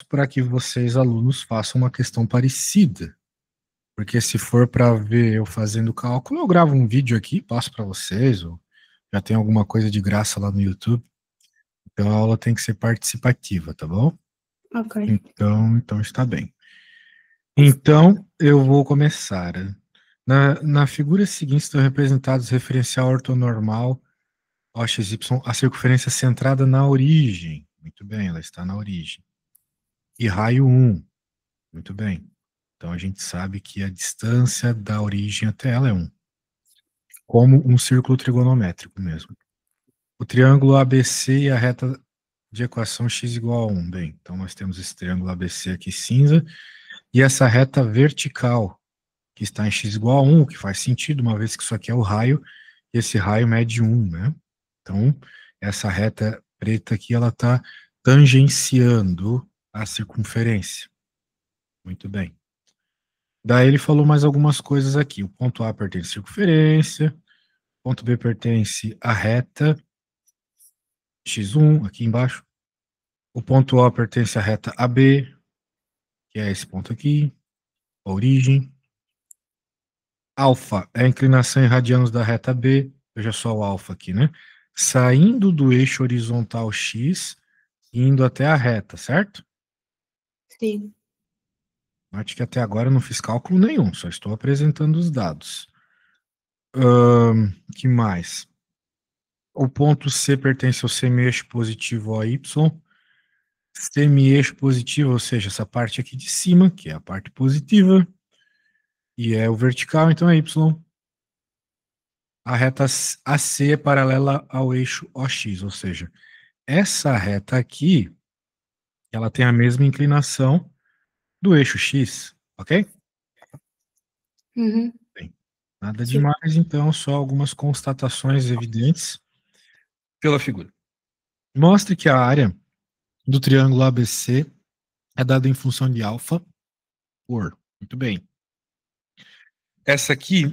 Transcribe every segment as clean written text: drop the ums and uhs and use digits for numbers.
para que vocês, alunos, façam uma questão parecida. Porque se for para ver eu fazendo cálculo, eu gravo um vídeo aqui, passo para vocês, ou já tem alguma coisa de graça lá no YouTube. Então a aula tem que ser participativa, tá bom? Ok. Então está bem. Então eu vou começar. Na figura seguinte estão representados referencial ortonormal OXY, a circunferência centrada na origem. Muito bem, ela está na origem. E raio 1. Muito bem. Então a gente sabe que a distância da origem até ela é 1. Como um círculo trigonométrico mesmo. O triângulo ABC e a reta de equação x igual a 1. Bem, então nós temos esse triângulo ABC aqui cinza, e essa reta vertical, que está em x igual a 1, que faz sentido, uma vez que isso aqui é o raio, e esse raio mede 1, né? Então, essa reta preta aqui, ela está tangenciando a circunferência. Muito bem. Daí ele falou mais algumas coisas aqui. O ponto A pertence à circunferência, o ponto B pertence à reta x1, aqui embaixo. O ponto O pertence à reta AB, que é esse ponto aqui, a origem. Alfa é a inclinação em radianos da reta B, veja só o alfa aqui, né? Saindo do eixo horizontal x, indo até a reta, certo? Sim. Note que até agora eu não fiz cálculo nenhum, só estou apresentando os dados. Que mais? O ponto C pertence ao semi-eixo positivo OY. Semi-eixo positivo, ou seja, essa parte aqui de cima, que é a parte positiva, e é o vertical, então é Y. A reta AC é paralela ao eixo OX, ou seja, essa reta aqui, ela tem a mesma inclinação do eixo X, ok? Uhum. Bem, nada Sim. demais, então, só algumas constatações evidentes pela figura. Mostre que a área do triângulo ABC é dada em função de alfa por. Muito bem. Essa aqui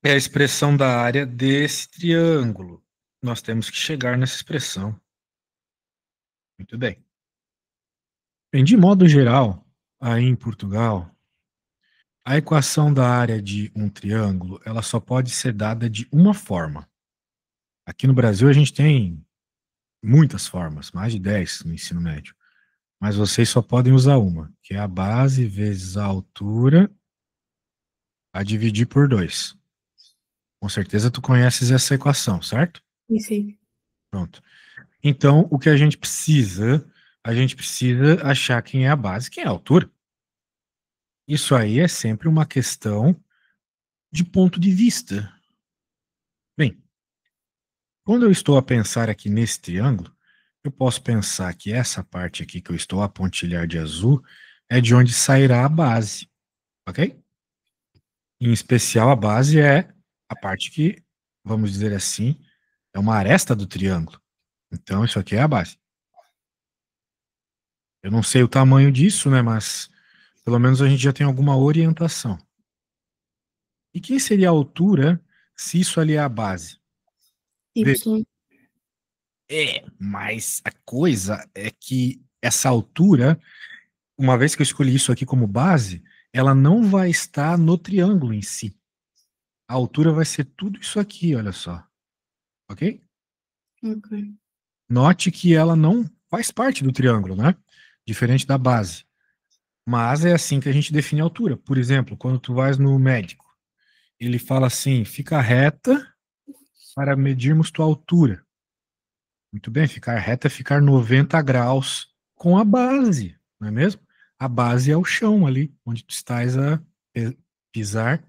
é a expressão da área desse triângulo. Nós temos que chegar nessa expressão. Muito bem. Bem, de modo geral, aí em Portugal, a equação da área de um triângulo, ela só pode ser dada de uma forma. Aqui no Brasil a gente tem muitas formas, mais de 10 no ensino médio. Mas vocês só podem usar uma, que é a base vezes a altura a dividir por 2. Com certeza tu conheces essa equação, certo? Sim. Pronto. Então, o que a gente precisa? A gente precisa achar quem é a base, quem é a altura. Isso aí é sempre uma questão de ponto de vista. Bem, quando eu estou a pensar aqui nesse triângulo, eu posso pensar que essa parte aqui que eu estou a pontilhar de azul é de onde sairá a base, ok? Em especial, a base é a parte que, vamos dizer assim, é uma aresta do triângulo. Então, isso aqui é a base. Eu não sei o tamanho disso, né, mas pelo menos a gente já tem alguma orientação. E quem seria a altura se isso ali é a base? Y. Mas a coisa é que essa altura, uma vez que eu escolhi isso aqui como base, ela não vai estar no triângulo em si. A altura vai ser tudo isso aqui, olha só. Ok? Ok. Note que ela não faz parte do triângulo, né? Diferente da base. Mas é assim que a gente define a altura. Por exemplo, quando tu vais no médico, ele fala assim, fica reta para medirmos tua altura. Muito bem, ficar reta é ficar 90 graus com a base, não é mesmo? A base é o chão ali, onde tu estás a pisar,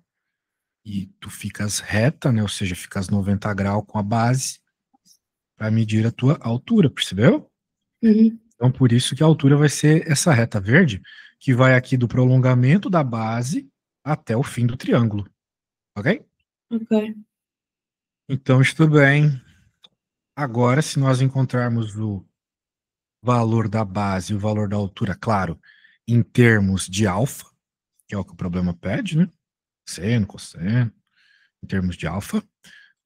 e tu ficas reta, né? Ou seja, ficas 90 graus com a base para medir a tua altura, percebeu? Uhum. Então, por isso que a altura vai ser essa reta verde, que vai aqui do prolongamento da base até o fim do triângulo, ok? Ok. Então, está bem. Agora, se nós encontrarmos o valor da base e o valor da altura, claro, em termos de alfa, que é o que o problema pede, né? Seno, cosseno, em termos de alfa,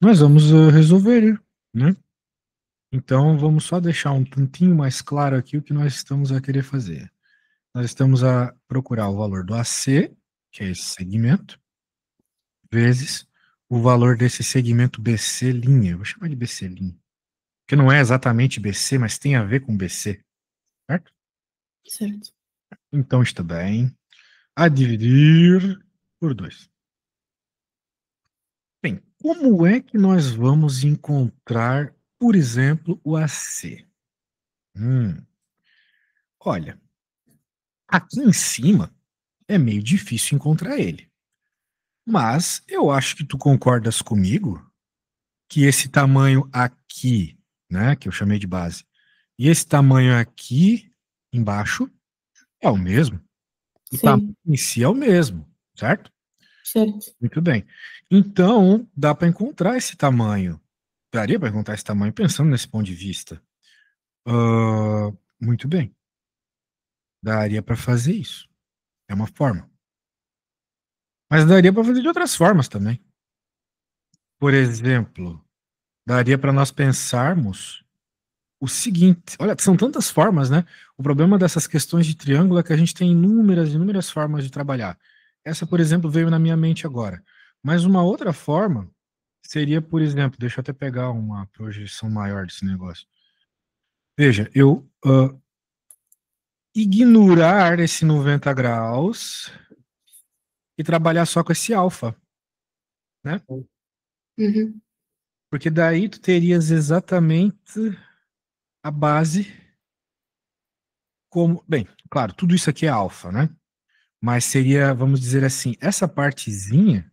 nós vamos resolver, né? Então, vamos só deixar um tantinho mais claro aqui o que nós estamos a querer fazer. Nós estamos a procurar o valor do AC, que é esse segmento, vezes o valor desse segmento BC linha. Eu vou chamar de BC linha. Que não é exatamente BC, mas tem a ver com BC, certo? Certo. Então está bem. A dividir por 2. Bem, como é que nós vamos encontrar, por exemplo, o AC? Olha, aqui em cima é meio difícil encontrar ele. Mas eu acho que tu concordas comigo que esse tamanho aqui, né, que eu chamei de base, e esse tamanho aqui embaixo é o mesmo. O tamanho Sim, em si é o mesmo, certo? certo. Muito bem. Então, dá para encontrar esse tamanho. Daria para encontrar esse tamanho pensando nesse ponto de vista. Muito bem. Daria para fazer isso. É uma forma. Mas daria para fazer de outras formas também. Por exemplo, daria para nós pensarmos o seguinte: olha, são tantas formas, né? O problema dessas questões de triângulo é que a gente tem inúmeras formas de trabalhar. Essa, por exemplo, veio na minha mente agora. Mas uma outra forma seria, por exemplo, deixa eu até pegar uma projeção maior desse negócio. Veja, eu ignorar esse 90 graus e trabalhar só com esse alfa, né? Uhum. Porque daí tu terias exatamente a base como. Bem, claro, tudo isso aqui é alfa, né? Mas seria, vamos dizer assim, essa partezinha,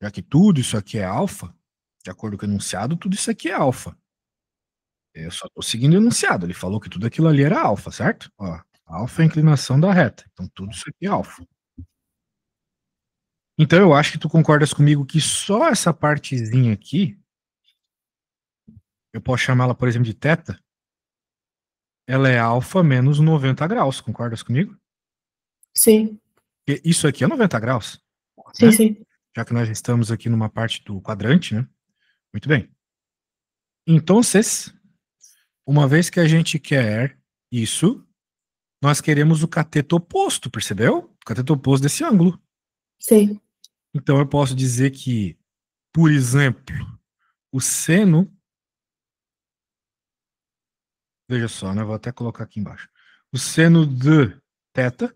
já que tudo isso aqui é alfa, de acordo com o enunciado, tudo isso aqui é alfa. Eu só estou seguindo o enunciado. Ele falou que tudo aquilo ali era alfa, certo? Ó, alfa é a inclinação da reta. Então tudo isso aqui é alfa. Então eu acho que tu concordas comigo que só essa partezinha aqui, eu posso chamá-la, por exemplo, de θ, ela é alfa menos 90 graus. Concordas comigo? Sim, Porque isso aqui é 90 graus, sim, né? sim. Já que nós estamos aqui numa parte do quadrante, né? Muito bem. Então, uma vez que a gente quer isso, nós queremos o cateto oposto, percebeu? O cateto oposto desse ângulo. Sim. Então eu posso dizer que, por exemplo, o seno. Veja só, né? Vou até colocar aqui embaixo. O seno de θ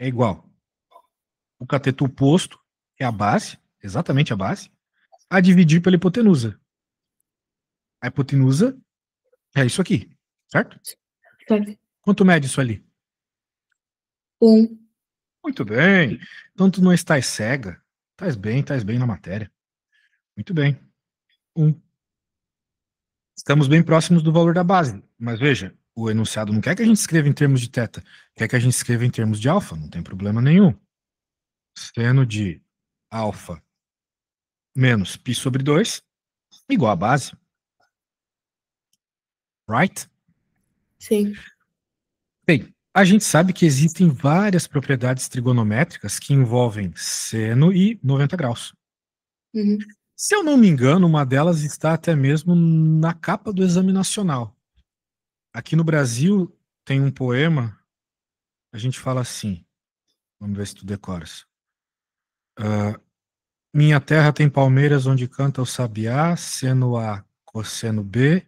é igual o cateto oposto, que é a base, exatamente a base, a dividir pela hipotenusa. A hipotenusa é isso aqui, certo? Certo. Quanto mede isso ali? 1. Muito bem. Então tu não estás cega. Estás bem na matéria. Muito bem. 1. Estamos bem próximos do valor da base. Mas veja, o enunciado não quer que a gente escreva em termos de θ, quer que a gente escreva em termos de alfa, não tem problema nenhum. Seno de alfa menos π sobre 2 igual a base. Right? Sim. Bem, a gente sabe que existem várias propriedades trigonométricas que envolvem seno e 90 graus. Uhum. Se eu não me engano, uma delas está até mesmo na capa do Exame Nacional. Aqui no Brasil tem um poema, a gente fala assim, vamos ver se tu decoras. Minha terra tem palmeiras onde canta o sabiá, seno A, cosseno B,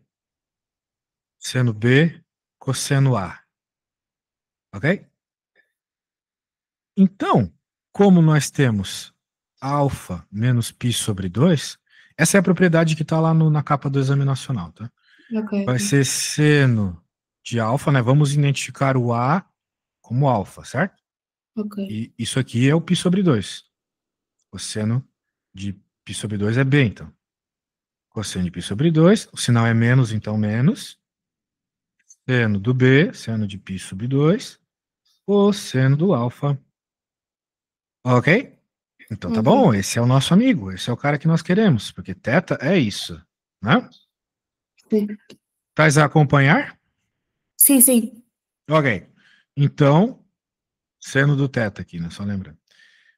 seno B, cosseno A. Ok? Então, como nós temos alfa menos π sobre 2, essa é a propriedade que está lá na capa do Exame Nacional, tá? Ok, Vai ok. ser seno de alfa, né? Vamos identificar o A como alfa, certo? Ok. E isso aqui é o π sobre 2. Cosseno de π sobre 2 é B, então. Cosseno de π sobre 2, o sinal é menos, então menos. Seno do B, seno de π sobre 2, cosseno do alfa. Ok? Então tá bom, Ok. esse é o nosso amigo, esse é o cara que nós queremos, porque θ é isso, né? Sim. Traz a acompanhar? Sim, sim. Ok. Então, seno do θ aqui, né? Só lembrando.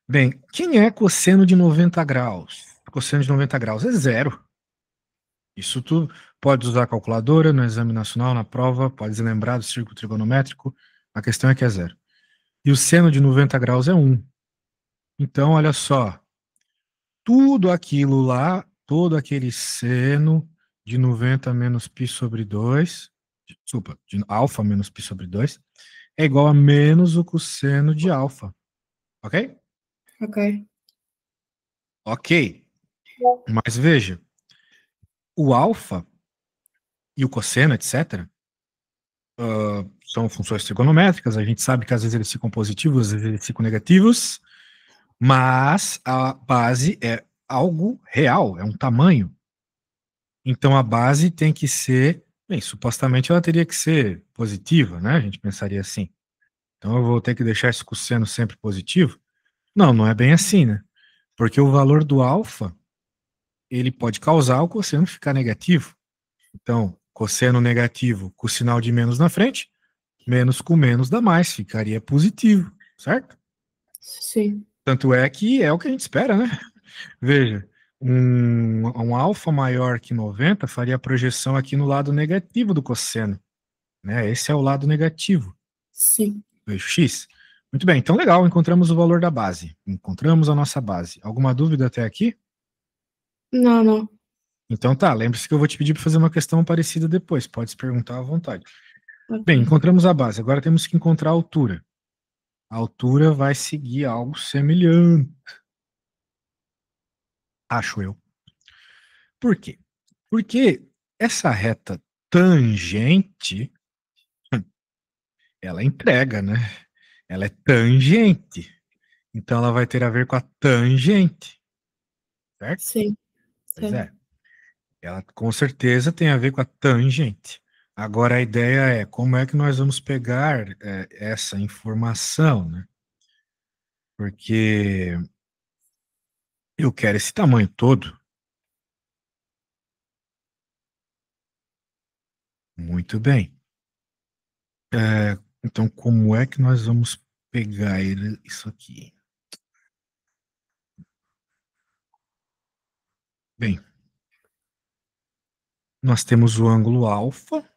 Bem, quem é cosseno de 90 graus? Cosseno de 90 graus é zero. Isso tu pode usar a calculadora no exame nacional, na prova, pode lembrar do círculo trigonométrico, a questão é que é zero. E o seno de 90 graus é 1. Então, olha só, tudo aquilo lá, todo aquele seno de 90 menos π sobre 2, desculpa, de alfa menos π sobre 2, é igual a menos o cosseno de alfa. Ok? Ok. Ok. Mas veja, o alfa e o cosseno, etc., são funções trigonométricas, a gente sabe que às vezes eles ficam positivos, às vezes eles ficam negativos, mas a base é algo real, é um tamanho. Então a base tem que ser, bem, supostamente ela teria que ser positiva, né? A gente pensaria assim. Então eu vou ter que deixar esse cosseno sempre positivo? Não, não é bem assim, né? Porque o valor do alfa, ele pode causar o cosseno ficar negativo. Então, cosseno negativo com sinal de menos na frente, menos com menos dá mais, ficaria positivo, certo? Sim. Tanto é que é o que a gente espera, né? Veja, um alfa maior que 90 faria a projeção aqui no lado negativo do cosseno, né? Esse é o lado negativo Sim. do eixo x. Muito bem, então legal, encontramos o valor da base. Encontramos a nossa base. Alguma dúvida até aqui? Não, não. Então tá, lembre-se que eu vou te pedir para fazer uma questão parecida depois, pode se perguntar à vontade. Ok. Bem, encontramos a base, agora temos que encontrar a altura. A altura vai seguir algo semelhante, acho eu. Por quê? Porque essa reta tangente, ela entrega, né? Ela é tangente. Então ela vai ter a ver com a tangente, certo? Sim. Pois Certo. é. Ela com certeza tem a ver com a tangente. Agora a ideia é como é que nós vamos pegar essa informação, né? Porque eu quero esse tamanho todo. Muito bem. Então, como é que nós vamos pegar isso aqui? Bem, nós temos o ângulo alfa,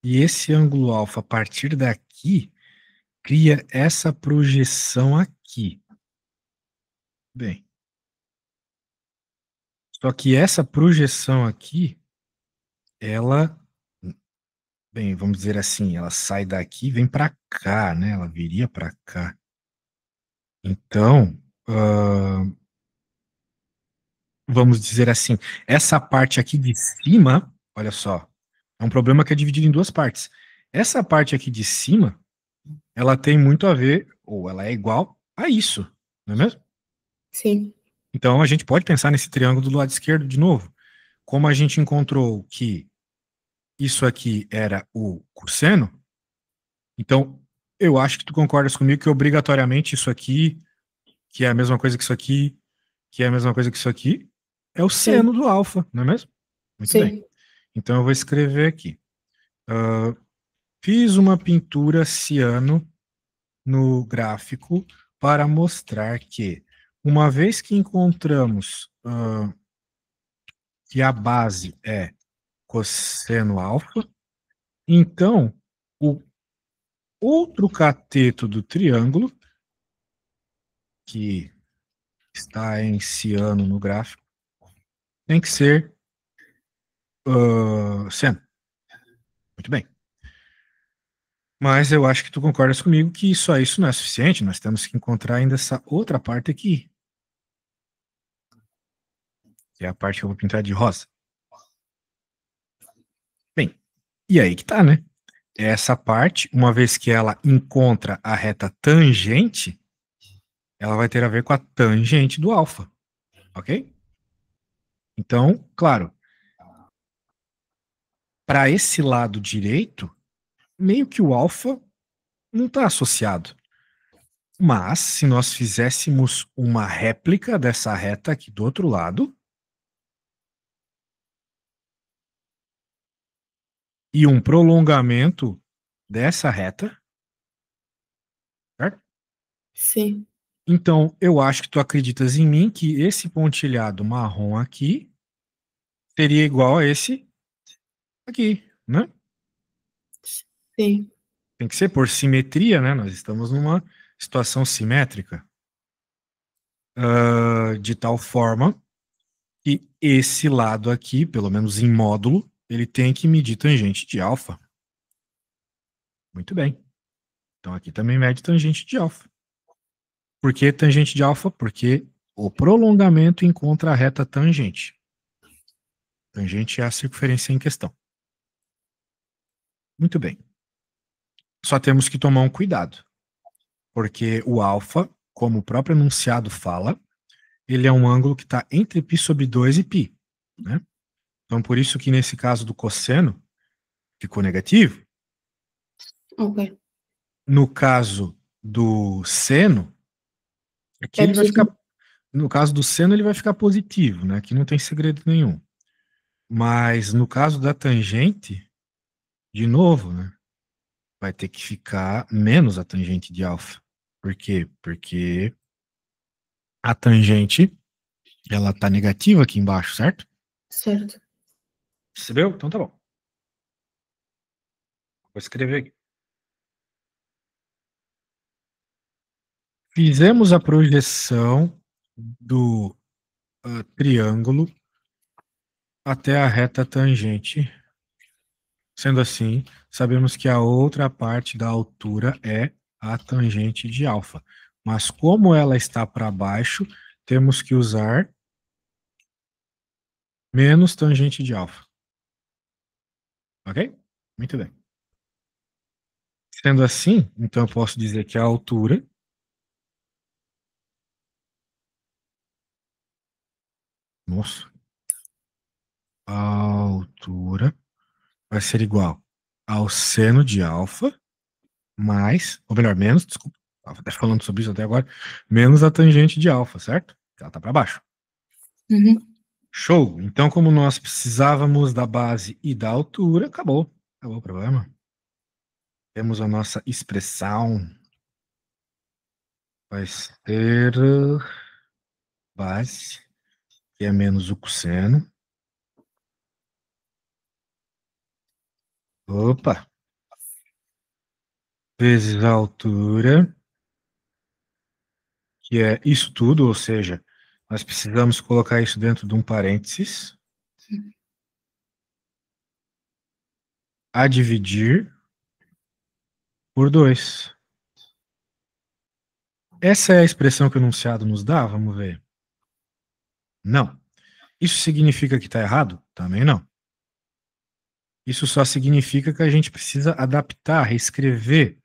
e esse ângulo alfa, a partir daqui, cria essa projeção aqui. Bem, só que essa projeção aqui, ela, bem, vamos dizer assim, ela sai daqui e vem para cá, né? Ela viria para cá. Então, vamos dizer assim, essa parte aqui de cima, olha só, é um problema que é dividido em duas partes. Essa parte aqui de cima, ela tem muito a ver, ou ela é igual a isso, não é mesmo? Sim. Então a gente pode pensar nesse triângulo do lado esquerdo de novo. Como a gente encontrou que isso aqui era o cosseno, então eu acho que tu concordas comigo que obrigatoriamente isso aqui, que é a mesma coisa que isso aqui, que é a mesma coisa que isso aqui, é o Sim. seno do alfa, não é mesmo? Muito bem. Sim. Então eu vou escrever aqui. Fiz uma pintura ciano no gráfico para mostrar que, uma vez que encontramos que a base é cosseno alfa, então o outro cateto do triângulo, que está em ciano no gráfico, tem que ser seno. Muito bem. Mas eu acho que tu concordas comigo que só isso não é suficiente, nós temos que encontrar ainda essa outra parte aqui, que é a parte que eu vou pintar de rosa. Bem, e aí que tá, né? Essa parte, uma vez que ela encontra a reta tangente, ela vai ter a ver com a tangente do alfa, ok? Então, claro, para esse lado direito, meio que o alfa não está associado. Mas, se nós fizéssemos uma réplica dessa reta aqui do outro lado, e um prolongamento dessa reta, certo? Sim. Então, eu acho que tu acreditas em mim que esse pontilhado marrom aqui seria igual a esse aqui, né? Sim. Tem que ser por simetria, né? Nós estamos numa situação simétrica, de tal forma que esse lado aqui, pelo menos em módulo, ele tem que medir tangente de alfa. Muito bem. Então aqui também mede tangente de alfa. Por que tangente de alfa? Porque o prolongamento encontra a reta tangente. Tangente é a circunferência em questão. Muito bem. Só temos que tomar um cuidado, porque o alfa, como o próprio enunciado fala, ele é um ângulo que está entre π sobre 2 e π, né? Então, por isso que nesse caso do cosseno, ficou negativo. Ok. No caso do seno, aqui É ele vai ficar, positivo? no caso do seno ele vai ficar positivo, né? Aqui não tem segredo nenhum. Mas no caso da tangente, de novo, né? Vai ter que ficar menos a tangente de alfa. Por quê? Porque a tangente, ela tá negativa aqui embaixo, certo? Certo. Percebeu? Então tá bom. Vou escrever aqui. Fizemos a projeção do triângulo até a reta tangente. Sendo assim, sabemos que a outra parte da altura é a tangente de alfa. Mas como ela está para baixo, temos que usar menos tangente de alfa. Ok? Muito bem. Sendo assim, então eu posso dizer que a altura a altura vai ser igual ao seno de alfa mais, ou melhor, menos, desculpa, estava até falando sobre isso até agora, menos a tangente de alfa, certo? Ela está para baixo. Uhum. Show! Então, como nós precisávamos da base e da altura, acabou. Acabou o problema. Temos a nossa expressão. Vai ser base, que é menos o cosseno. Opa! Vezes a altura, que é isso tudo, ou seja, nós precisamos colocar isso dentro de um parênteses. A dividir por 2. Essa é a expressão que o enunciado nos dá? Vamos ver. Não. Isso significa que está errado? Também não. Isso só significa que a gente precisa adaptar, reescrever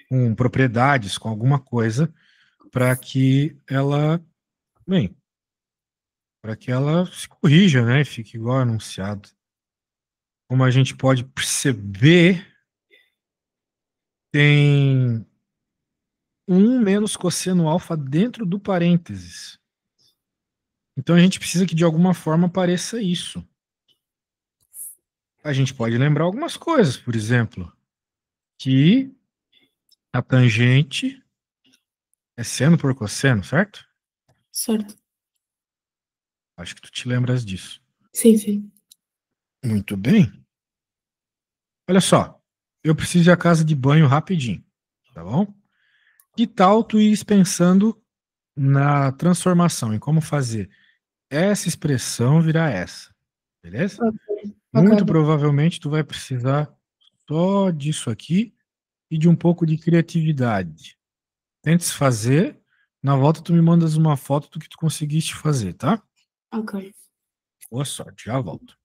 com propriedades, com alguma coisa, para que ela, bem, para que ela se corrija, né? E fique igual ao enunciado. Como a gente pode perceber, tem 1 menos cosseno alfa dentro do parênteses. Então a gente precisa que de alguma forma apareça isso. A gente pode lembrar algumas coisas, por exemplo, que a tangente é seno por cosseno, certo? Certo. Acho que tu te lembras disso. Sim, sim. Muito bem. Olha só, eu preciso ir à casa de banho rapidinho, tá bom? Que tal tu ires pensando na transformação, em como fazer essa expressão virar essa, beleza? Ok. Ok, Muito ok. provavelmente tu vai precisar só disso aqui e de um pouco de criatividade. Tentes fazer, na volta tu me mandas uma foto do que tu conseguiste fazer, tá? Ok. Boa sorte, já volto.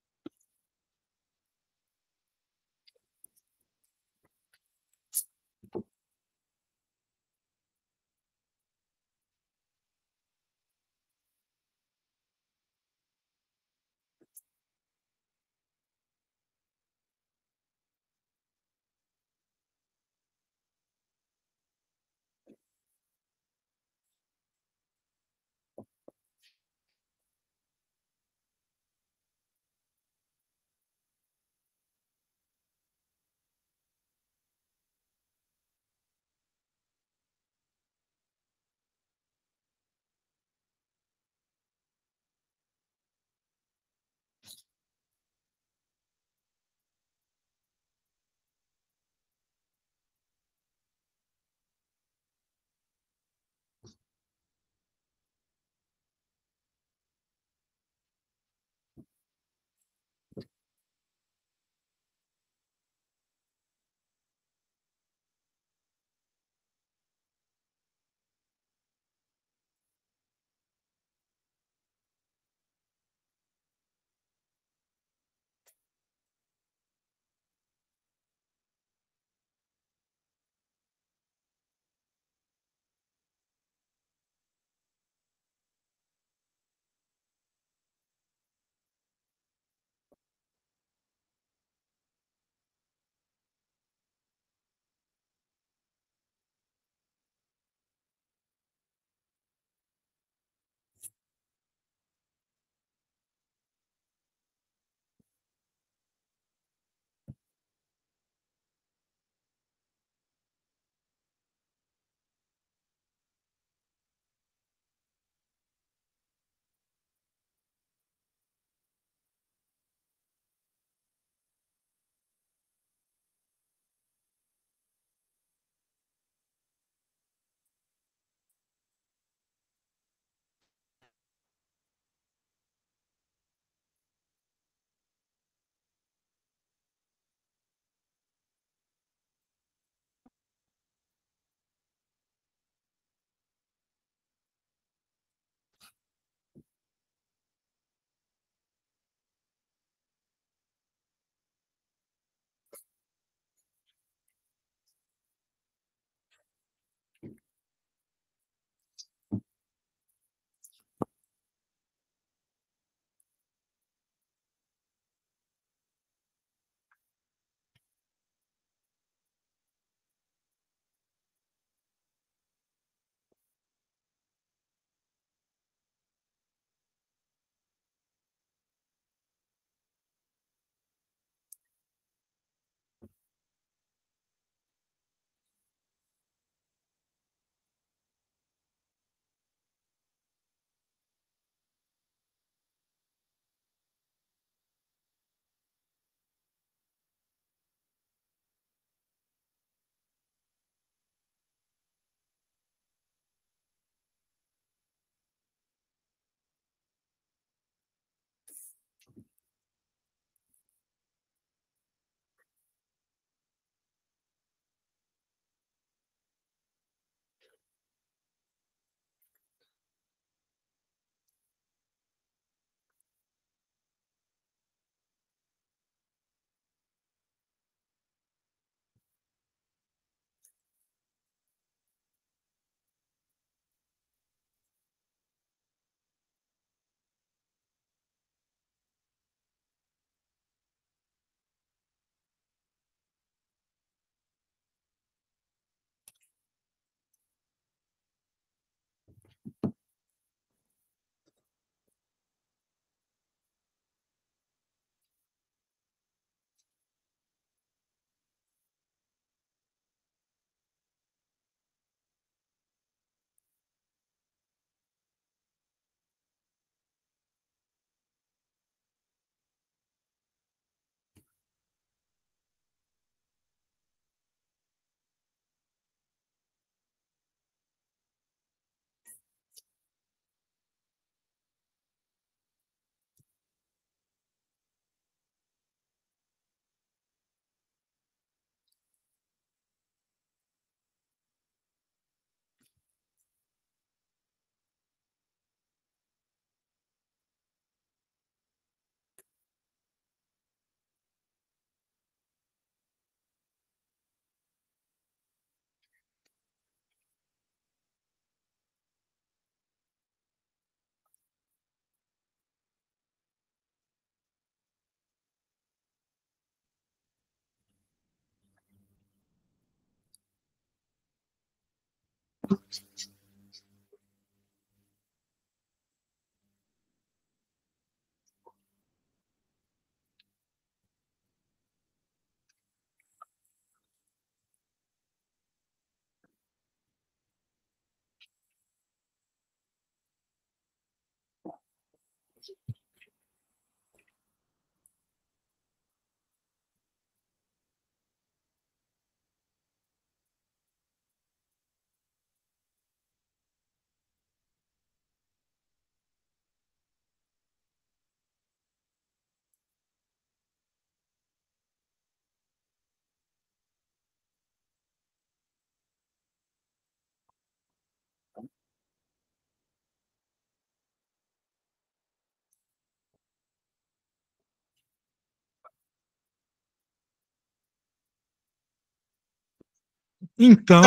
Então,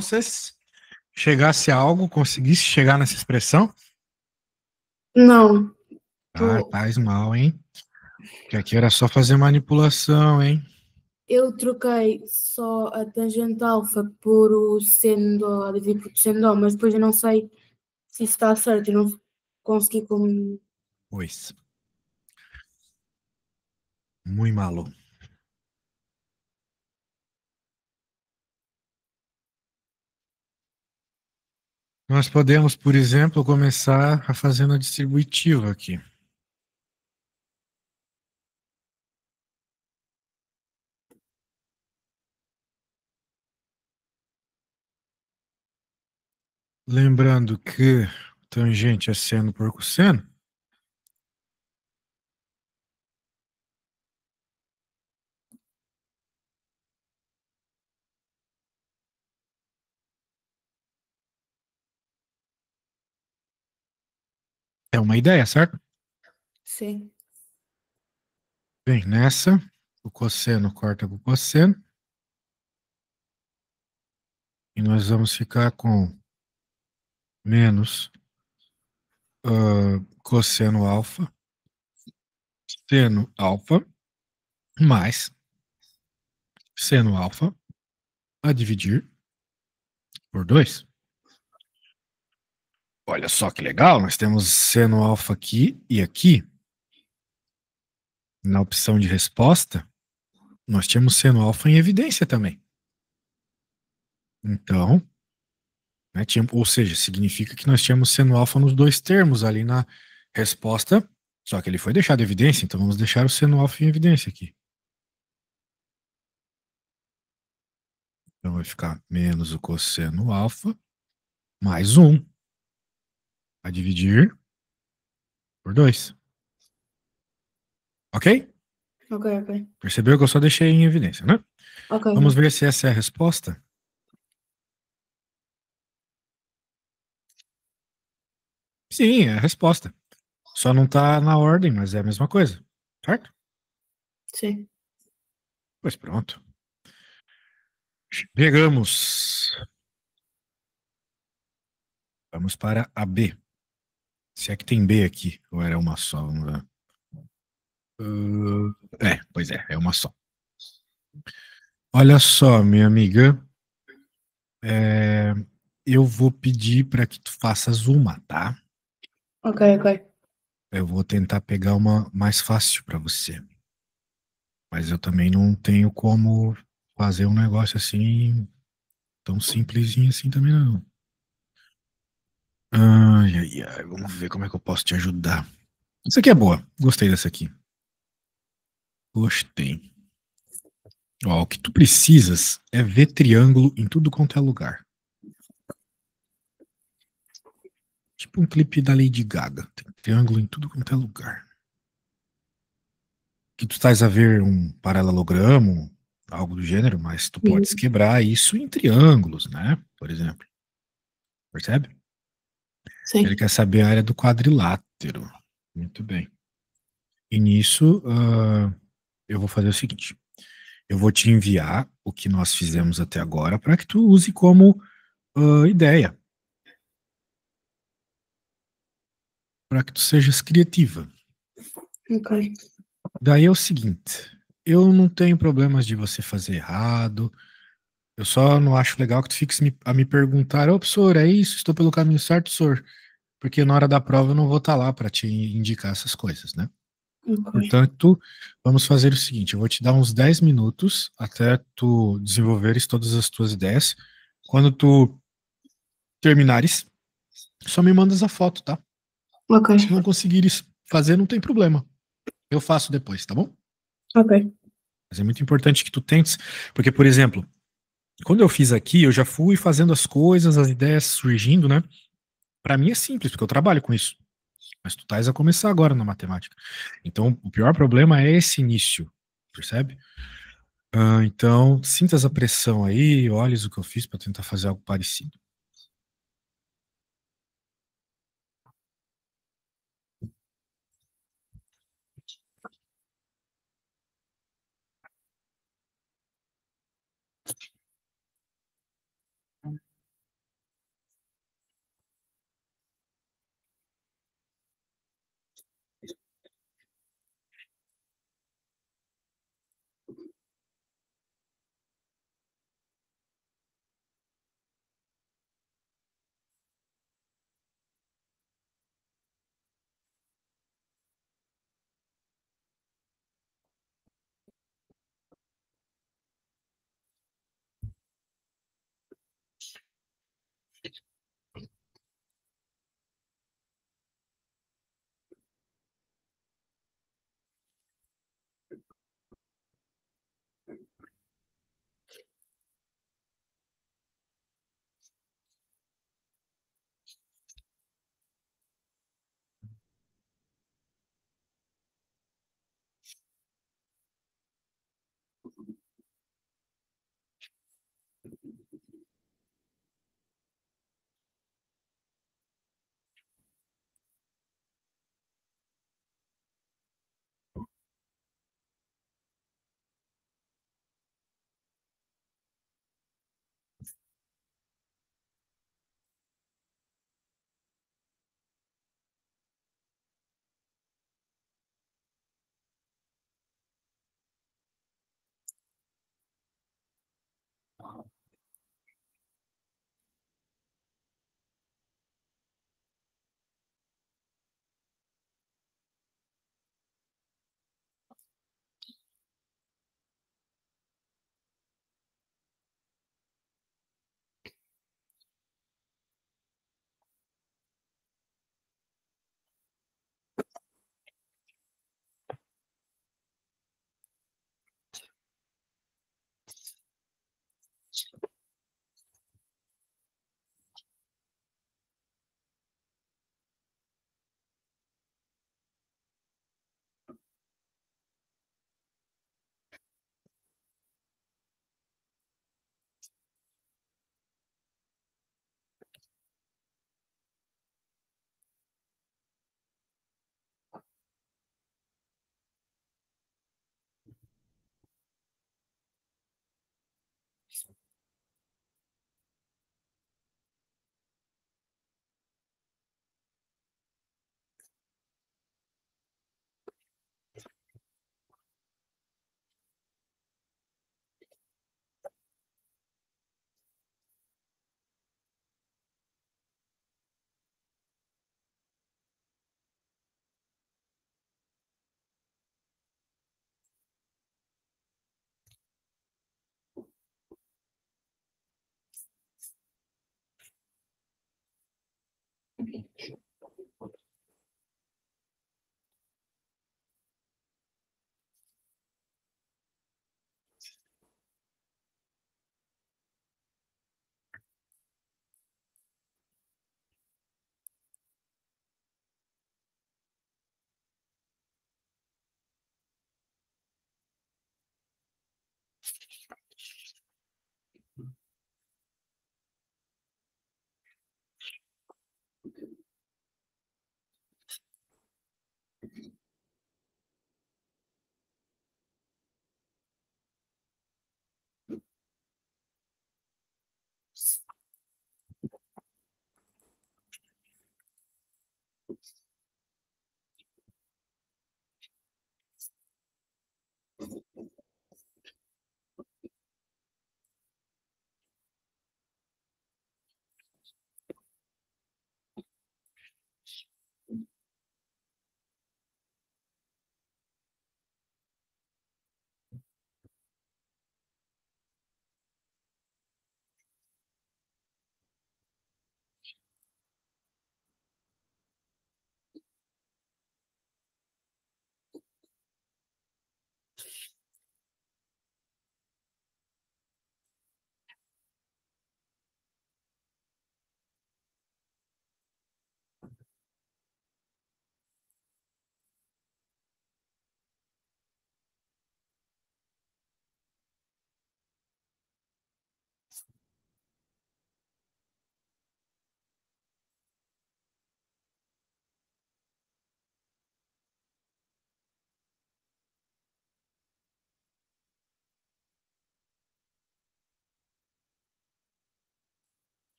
se chegasse a algo, conseguisse chegar nessa expressão, Não, ah, tô, faz mal, hein? Que aqui era só fazer manipulação, hein? eu troquei só a tangente alfa por o seno dó, a dividir por seno dó, mas depois eu não sei se isso está certo, eu não consegui como... Pois. Muito malo. Nós podemos, por exemplo, começar a fazendo a distributiva aqui. Lembrando que tangente é seno por cosseno. É uma ideia, certo? Sim. Bem, nessa, o cosseno corta com o cosseno. E nós vamos ficar com menos cosseno alfa, seno alfa, mais seno alfa a dividir por 2. Olha só que legal, nós temos seno alfa aqui e aqui. Na opção de resposta, nós tínhamos seno alfa em evidência também. Então, né, ou seja, significa que nós tínhamos seno alfa nos dois termos ali na resposta, só que ele foi deixado em evidência, então vamos deixar o seno alfa em evidência aqui. Então vai ficar menos o cosseno alfa mais 1 a dividir por 2. Ok? Ok, ok. Percebeu que eu só deixei em evidência, né? Ok, Vamos ok. ver se essa é a resposta. Sim, é a resposta. Só não está na ordem, mas é a mesma coisa. Certo? Sim. Pois pronto. Pegamos. Vamos para a B. Se é que tem B aqui, ou era uma só, vamos ver. Pois é uma só. Olha só, minha amiga. Eu vou pedir para que tu faças uma, tá? Ok, ok. Eu vou tentar pegar uma mais fácil para você. Mas eu também não tenho como fazer um negócio assim tão simplesinho assim também não. Ai, ai, ai, vamos ver como é que eu posso te ajudar. Essa aqui é boa, gostei dessa aqui. Gostei. Ó, o que tu precisas é ver triângulo em tudo quanto é lugar. Tipo um clipe da Lady Gaga. Tem triângulo em tudo quanto é lugar. Que tu estás a ver um paralelogramo, algo do gênero, mas tu podes Sim. quebrar isso em triângulos, né? Por exemplo. Percebe? Ele Sim. quer saber a área do quadrilátero. Muito bem. E nisso, eu vou fazer o seguinte: eu vou te enviar o que nós fizemos até agora para que tu use como ideia, para que tu sejas criativa. Ok. Daí é o seguinte: eu não tenho problemas de você fazer errado, Eu só não acho legal que tu fique a me perguntar, ô, professor, é isso? Estou pelo caminho certo, senhor? Porque na hora da prova eu não vou estar lá para te indicar essas coisas, né? Ok, Portanto, vamos fazer o seguinte: eu vou te dar uns 10 minutos até tu desenvolveres todas as tuas ideias. Quando tu terminares, só me mandas a foto, tá? ok, Se não conseguires fazer, não tem problema. Eu faço depois, tá bom? ok. Mas é muito importante que tu tentes, porque, por exemplo, quando eu fiz aqui, eu já fui fazendo as coisas, as ideias surgindo, né? Para mim é simples, porque eu trabalho com isso. Mas tu estás a começar agora na matemática. Então, o pior problema é esse início, percebe? Então, sintas a pressão aí, olhes o que eu fiz para tentar fazer algo parecido.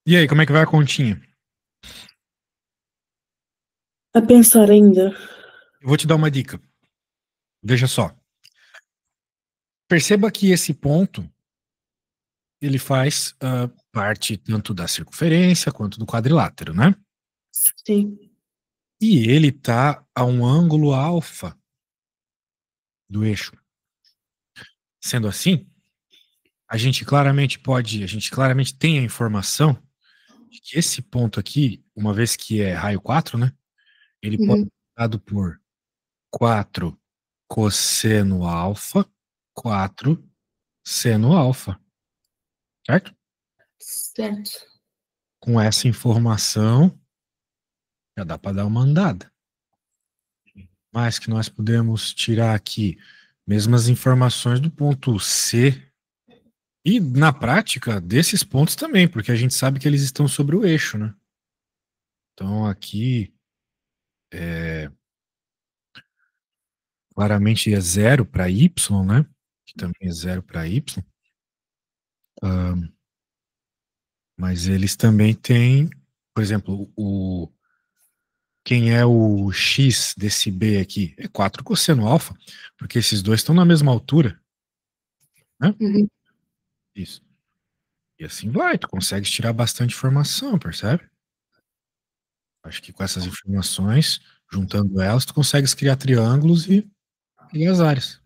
E aí, como é que vai a continha? A pensar ainda. Eu vou te dar uma dica. Veja só. Perceba que esse ponto ele faz parte tanto da circunferência quanto do quadrilátero, né? Sim. E ele está a um ângulo alfa do eixo. Sendo assim, a gente claramente tem a informação de que esse ponto aqui, uma vez que é raio 4, né? Ele pode Uhum. ser dado por 4 cosseno alfa, 4 seno alfa, certo? Certo. Com essa informação, já dá para dar uma andada. Mas que nós podemos tirar aqui mesmas informações do ponto C e, na prática, desses pontos também, porque a gente sabe que eles estão sobre o eixo, né? Então, aqui, claramente é zero para Y, né? Que também é zero para Y. Mas eles também têm, por exemplo, quem é o X desse B aqui? É 4 cosseno alfa, porque esses dois estão na mesma altura, né? Uhum. Isso. E assim vai, tu consegue tirar bastante informação, percebe? Acho que com essas informações, juntando elas, tu consegues criar triângulos e as áreas.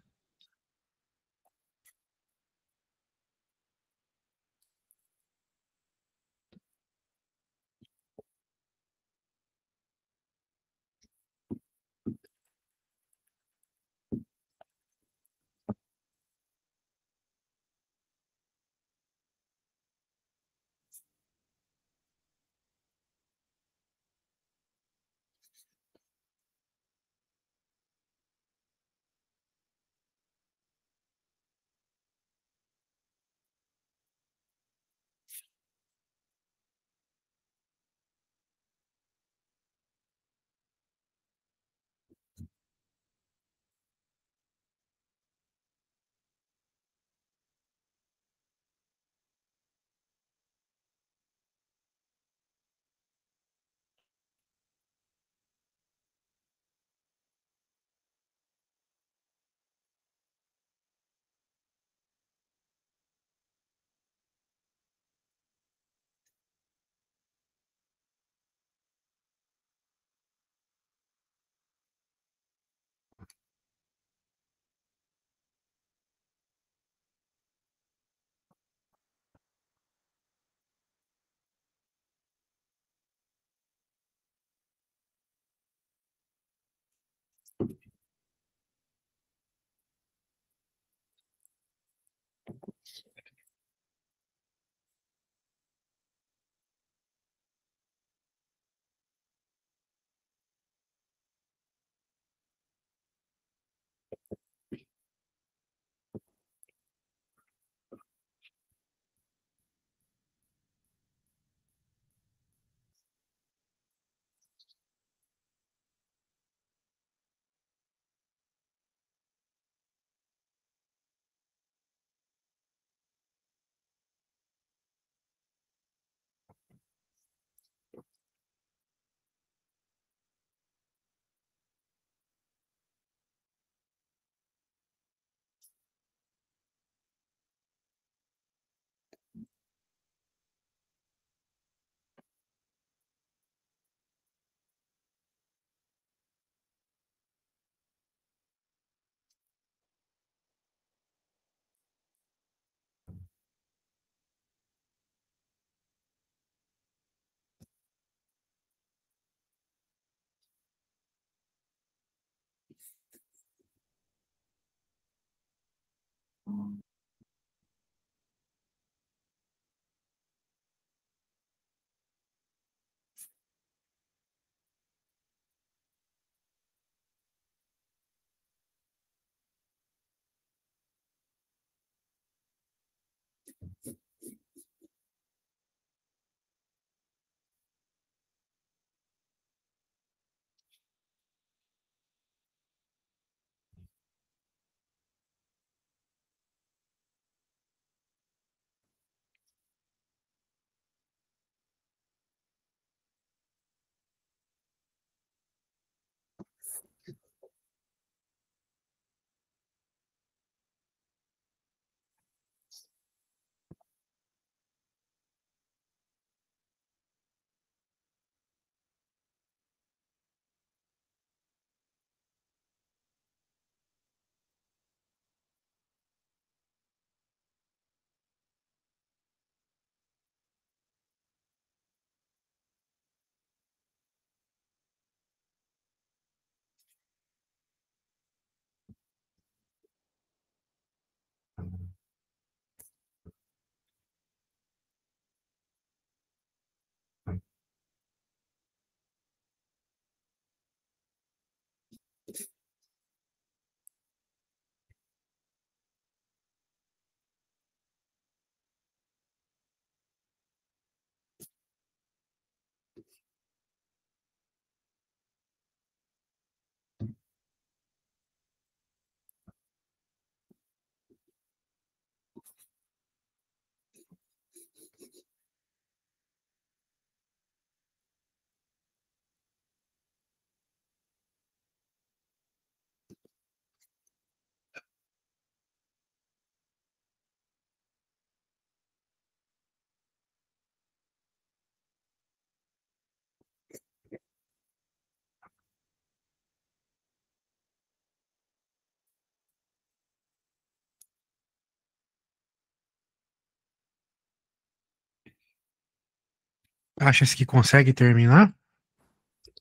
Achas que consegue terminar?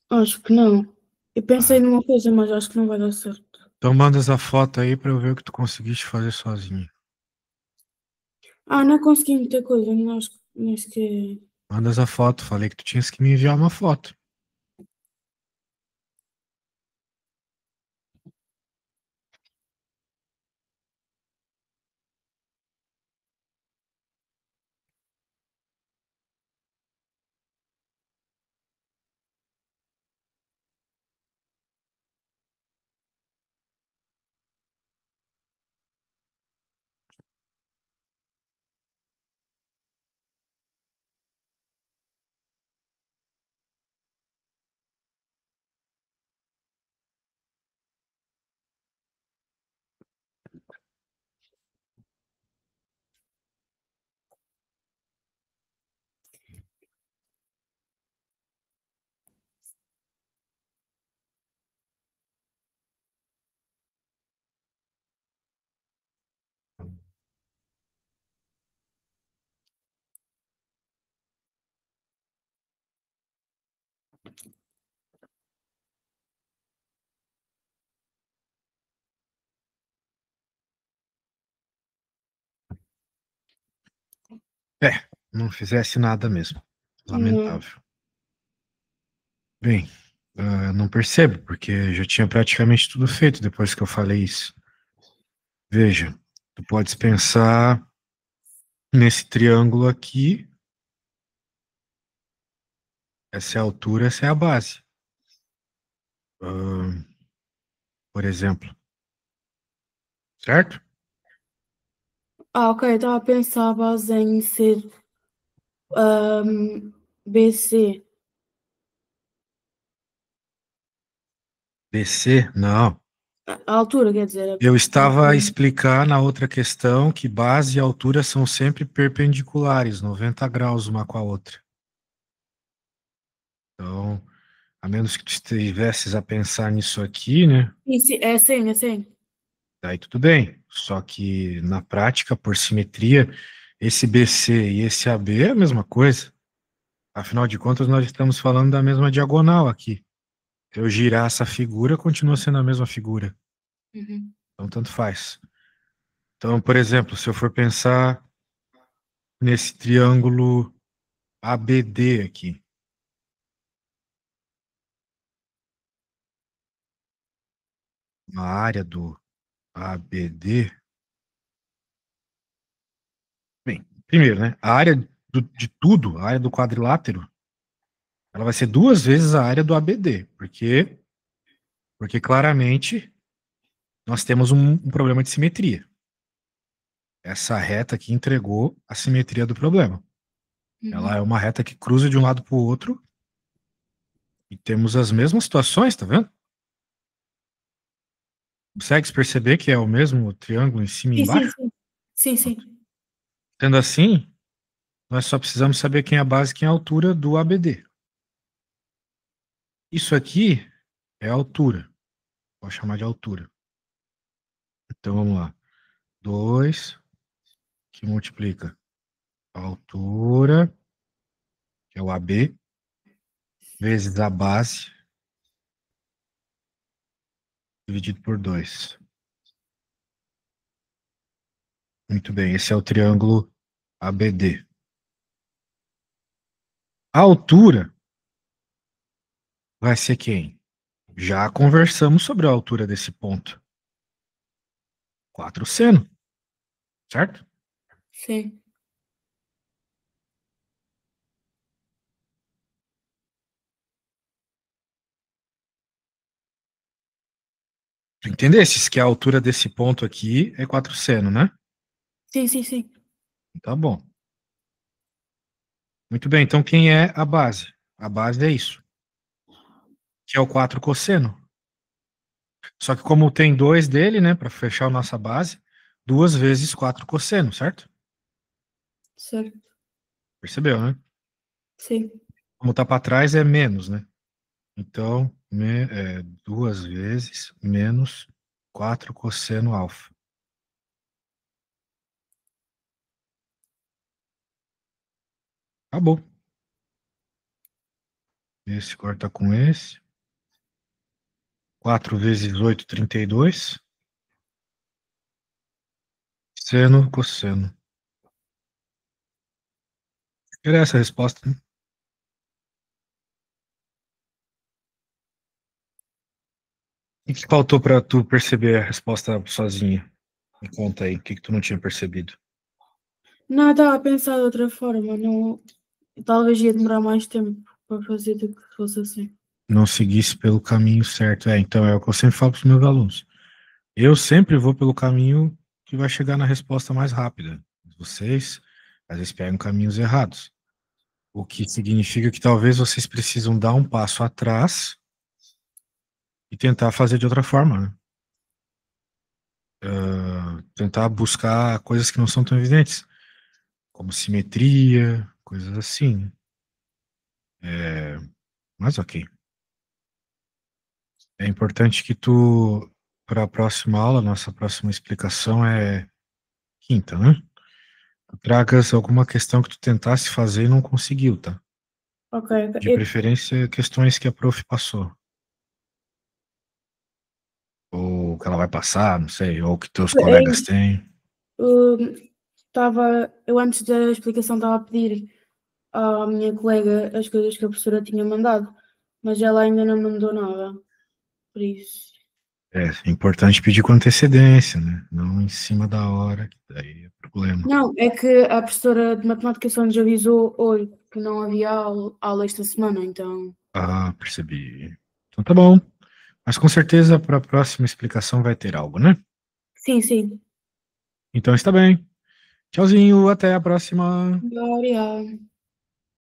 Acho que não. Eu pensei numa coisa, mas acho que não vai dar certo. Então mandas a foto aí para eu ver o que tu conseguiste fazer sozinho. Não consegui muita coisa, não acho que. Mandas a foto. Falei que tu tinhas que me enviar uma foto. Não fizesse nada mesmo. Não. Lamentável. Bem, não percebo, porque já tinha praticamente tudo feito depois que eu falei isso. Veja, tu podes pensar nesse triângulo aqui. Essa é a altura, essa é a base. Por exemplo, certo? Ok, estava a pensar a base em ser BC. BC, não. A altura, quer dizer, Eu a estava a altura. explicar na outra questão que base e altura são sempre perpendiculares, 90 graus uma com a outra. Então, a menos que tu estivesses a pensar nisso aqui, né? É sim. Daí tudo bem. Só que na prática, por simetria, esse BC e esse AB é a mesma coisa. Afinal de contas, nós estamos falando da mesma diagonal aqui. Se eu girar essa figura, continua sendo a mesma figura. Uhum. Então, tanto faz. Então, por exemplo, se eu for pensar nesse triângulo ABD aqui, a área do ABD. Bem, primeiro, né? A área de tudo, a área do quadrilátero, ela vai ser duas vezes a área do ABD, porque claramente nós temos um problema de simetria. Essa reta aqui entregou a simetria do problema. Ela é Uhum. uma reta que cruza de um lado para o outro e temos as mesmas situações, tá vendo? Consegue perceber que é o mesmo triângulo em cima e Sim, sim, embaixo? sim. Sim, sim. Sendo assim, nós só precisamos saber quem é a base e quem é a altura do ABD. Isso aqui é a altura. Vou chamar de altura. Então vamos lá. 2 que multiplica a altura, que é o AB, vezes a base, dividido por 2. Muito bem, esse é o triângulo ABD. A altura vai ser quem? Já conversamos sobre a altura desse ponto. 4 seno, certo? Sim. Tu entendesses que a altura desse ponto aqui é 4 seno, né? Sim, sim, sim. Tá bom. Muito bem, então quem é a base? A base é isso, que é o 4 cosseno. Só que como tem dois dele, né, para fechar a nossa base, 2 vezes 4 cosseno, certo? Certo. Percebeu, né? Sim. Como tá para trás é menos, né? Então, 2 vezes menos 4 cosseno alfa. Acabou. Esse corta com esse. 4 vezes 8, 32. Seno, cosseno. Era essa a resposta, né? O que faltou para tu perceber a resposta sozinha? Me conta aí, o que tu não tinha percebido? Não, estava a pensar de outra forma. Não, talvez ia demorar mais tempo para fazer do que se fosse assim. Não seguisse pelo caminho certo. Então é o que eu sempre falo para os meus alunos. Eu sempre vou pelo caminho que vai chegar na resposta mais rápida. Vocês, às vezes, pegam caminhos errados. O que significa que talvez vocês precisam dar um passo atrás e tentar fazer de outra forma, né? Tentar buscar coisas que não são tão evidentes, como simetria, coisas assim. Mas ok. É importante que tu, para a próxima aula, nossa próxima explicação é quinta, né? Tu tragas alguma questão que tu tentasse fazer e não conseguiu, tá? Ok, ok. De preferência, questões que a prof passou. Ou que ela vai passar, não sei, ou que teus colegas têm. Eu antes da explicação estava a pedir à minha colega as coisas que a professora tinha mandado, mas ela ainda não mandou nada, por isso. É importante pedir com antecedência, né? Não em cima da hora, que daí é problema. Não, é que a professora de matemática só nos avisou hoje que não havia aula esta semana, então. Ah, percebi. Então tá bom. Mas com certeza para a próxima explicação vai ter algo, né? Sim, sim. Então está bem. Tchauzinho, até a próxima. Obrigada.